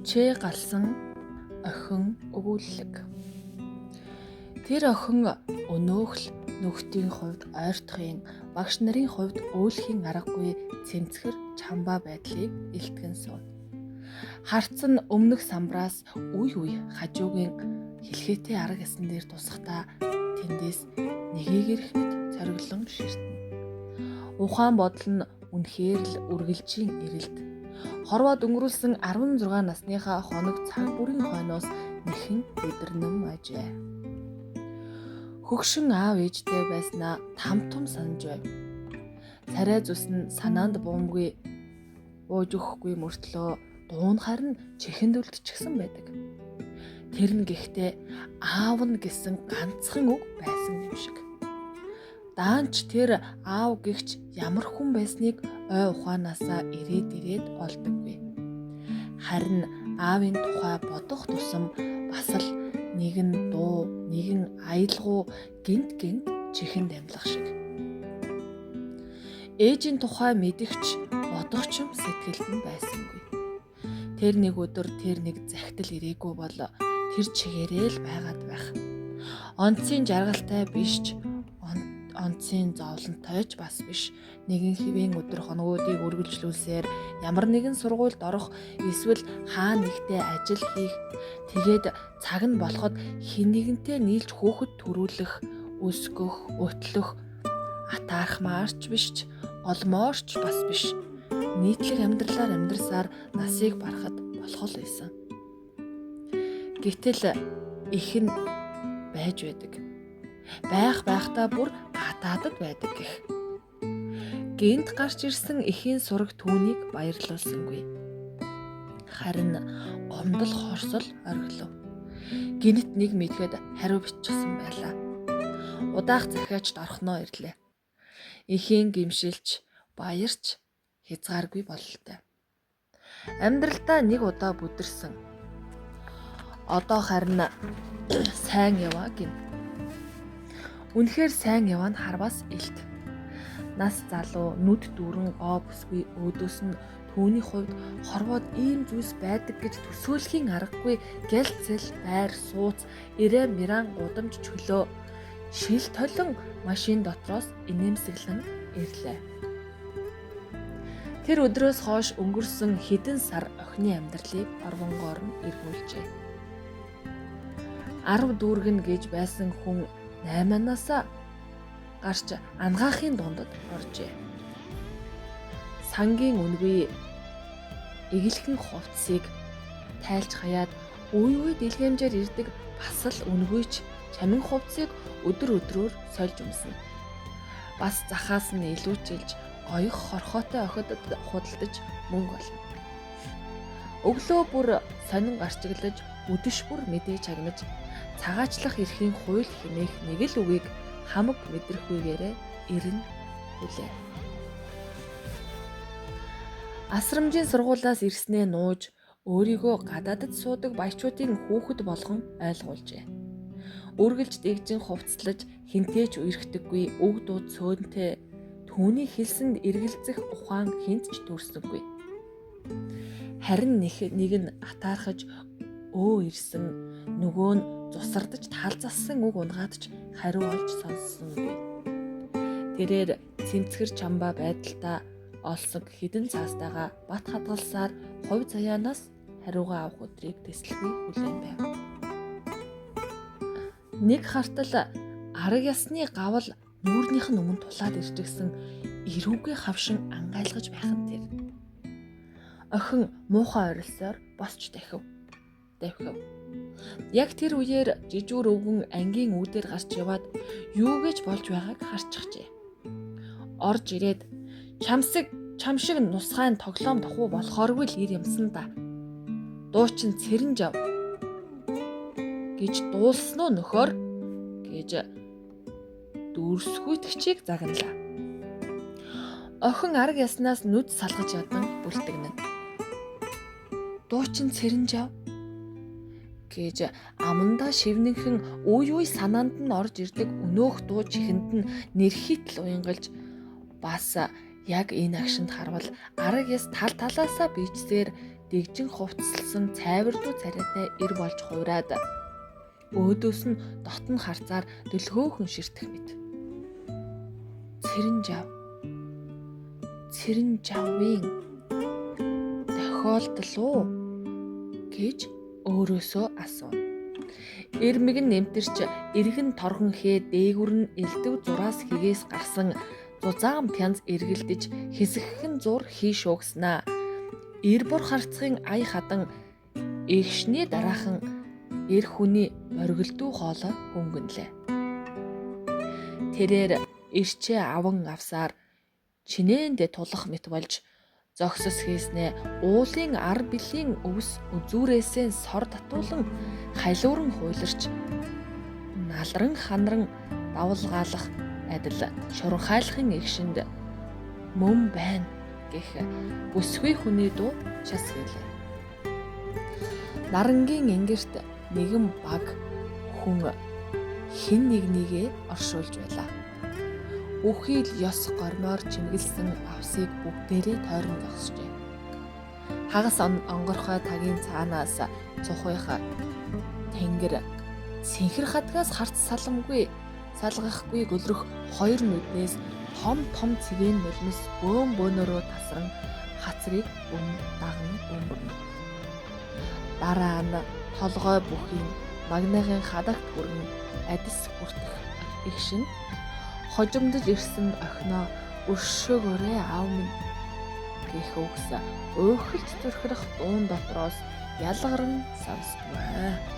Хүчээ галсан охин өгүүлэг. Тэр охин өнөөх л нүхтийн хувьд ойртохын, багш нарын хувьд өөлхийн аргагүй цэмцгэр чамбаа байдлыг илтгэн суув. Харц нь өмнөх самбраас үе үе хажуугийн хэлхээтэй арга ясан дээр тусахдаа тэндээс нэгийг ирэх мэт цориглон ширтнэ. Ухаан бодол нь үнэхээр л үргэлжийн эрэлт. Хорвоод өнгөрүүлсэн 16 насныхаа хоног цаг бүрийн хойноос нэхэн өдөрнөн ажээ. Хөгшин аав ээжтэй байснаа тамтум санаж байв. Царай зүс нь санаанд буумгүй бууж өгөхгүй мөртлөө дуунахаар нь чихэнд үлдчихсэн байдаг. Тэр нь гэхдээ аав нь гэсэн ганцхан үг байсан юм шиг. Даанч тэр аав гэгч ямар хүн байсныг ой ухаанаасаа ирээд олдоггүй. Харин аавын тухай бодох тусам бас л нэгэн дуу, нэгэн аялгау гинт чихэнд амьлах шиг. Ээжийн тухай мэдгч бодох ч юм сэтгэлд нь байсангүй. Тэр нэг өдөр тэр нэг захидал ирээгүй бол тэр чигээрээ л байгаад байх. Онцгийн жаргалтай биш ч онцгийн зовлонтой ч бас биш. Нэгэн хэвийн өдөр хоногуудыг үргэлжлүүлсээр ямар нэгэн сургуульд орох, эсвэл хаа нэгтээ ажил хийх, тэгээд цаг нь болоход хэн нэгэнтэй нийлж хөөхөд төрүүлэх, өсгөх, өтлөх, атаархмаарч биш ч олмоорч бас биш. Нийтлэг амьдралаар амьдрсаар насыг барахад болох л байсан. Гэтэл их нь байж байдаг. Байхдаа бүр гадаадд байдаг гэх. Гэнт гарч ирсэн эхийн сураг түүнийг баярлуулсангүй. Харин гомдол хорсол оргилов. Гинт нэг мэдгээд хариу бичсэн байлаа. Удаах захиачд орхноо ирлээ. Эхийн гимшилч, баярч хязгааргүй бололтой. Амьдралдаа нэг удаа бүдэрсэн. Одоо харин сайн яваа гин. Үнэхээр сайн яваа нь харвас илт. Нас залуу, нүд дүүрэн гоо бүсгүй өөдөөс нь түүний хувьд хорвоод ийм зүйлс байдаг гэж төсөөлхийн аргагүй гялцэл, байр, сууц, ирээ миран гудамж чөлөө шил толон машин дотроос инээмсэглэн ирлээ. Тэр өдрөөс хойш өнгөрсөн хэдэн сар охины амьдралыг орвонгоор нь эргүүлжээ. 10 дүүргэн гэж байсан хүн 8-аасаа гарч ангаахын дундад оржээ. Сангийн үнгүй эгэлхэн хувцсыг тайлж хаяад үе дэлгэмжээр ирдэг бас л үнгүйч чамин хувцсыг өдрөөр сольж өмснө. Бас захаас нь илүүчилж гоёх хорхоотой охидод худалдаж мөнгө олно. Өглөө бүр сонин гарчиглаж өдөш бүр мэдээ чагнаж цагаачлах эрхийн хууль хэмээх нэг л үгийг хамаг мэдрэхүйгээрээ ирнэ хүлээ. Асрамжийн сургуулиас ирснээ нууж өөрийгөө гадаадд суудаг баячуудын хүүхэд болгон ойлгуулжээ. Үргэлж дэгжин хувцлаж хинтээч үерхдэггүй үг дуу цөөнтэй түүний хэлсэнд эргэлзэх ухаан хинт ч төрсөнгүй. Харин нэг нь атаархаж ирсэн, нөгөө нь зусардаж талзассан үг унгаач хариу олж сонссонгүй. Тэрээр цэмцгэр чамбаа байдалтаа олсон хідэн цаастайгаа бат хадгалсаар хувь заяанаас хариугаа авах өдрийг тэслэхгүй хүлээн байв. Нэг хартал арга ясны гавал нүүрнийх нь өмнө тулаад ирчихсэн эрүүгээ хавшин ангайлгаж байх нь тэр. Охин муухай орилсоор босч давхив. Яг тэр үеэр жижүүр өвгөн ангийн үүдээр гарч яваад юу гэж болж байгааг харчихжээ. Орж ирээд чам шиг нусгайн тоглоом тохуу болохооргүй л ир юмсан да. Дуучин цэрэнж ав гэж дуулсан уу нөхөр гэж дүүрсгүйтгэчийг загналаа. Охин арга яснаас нүд салгаж ядан бүлтэгнэ. Дуучин цэрэнж ав гэж амандаа шивнэнхэн үе санаанд нь орж ирдэг өнөөх дуу чихэнд нь нэрхийт л уянгалж бас яг энэ агшинд харвал арга яс талаасаа бичсээр дэгжин хувцалсан цайвар дуу царайтай ир болж хувраад өөдөөс нь дотн харцаар дөлгөөхөн ширтэх мэт. Цэрэнжавын тохиолдол уу гэж өөрөөсөө асууна. Ирмэг нь нэмтэрч эргэн торгон хээ дээгүр нь элдв зураас хигээс гарсан зузаан пянз эргэлдэж хэсэгхэн зур хий шуугснаа. Ир бор харцгийн ая хадан эгшний дараахан эр хүний моргилдуу хоолой хөнгөнлээ. Тэрээр ирчээ аван авсаар чинээндээ тулах мэт болж зогсос хийснээ уулын ар билийн өвс үзүүрээсээ сор татуулан халиуран хуйларч налран ханаран давалгаалах адил шуранхайлахын эгшинд мөн байна гэх бүсгүй хүний дуу час гэлээ. Нарангийн энгэрт нэгэн баг хүн хин нэгнийгээ оршуулж байлаа. Бүхий л ёс гормоор чимгэлсэн авсыг бүгдээрээ тойрон зогсжээ. Хагас онгорхой тагийн цаанаас цухойх тэнгэр сэнхэр хадгаас харц салгахгүй гөлрөх хоёр нүднээс том цэвэн нулимс бөөнөрөө тасран хацрыг даган бөмбөрнө. Дараа нь толгой бүхийн магныхын хадагт хүрэн адис хүртэх эгшин хожимдож ирсэн охиноо өршөөгөөрэй аав минь гэх үгс өөхөлж зүрхрэх дуун дотроос ялгарн сонсдгоо.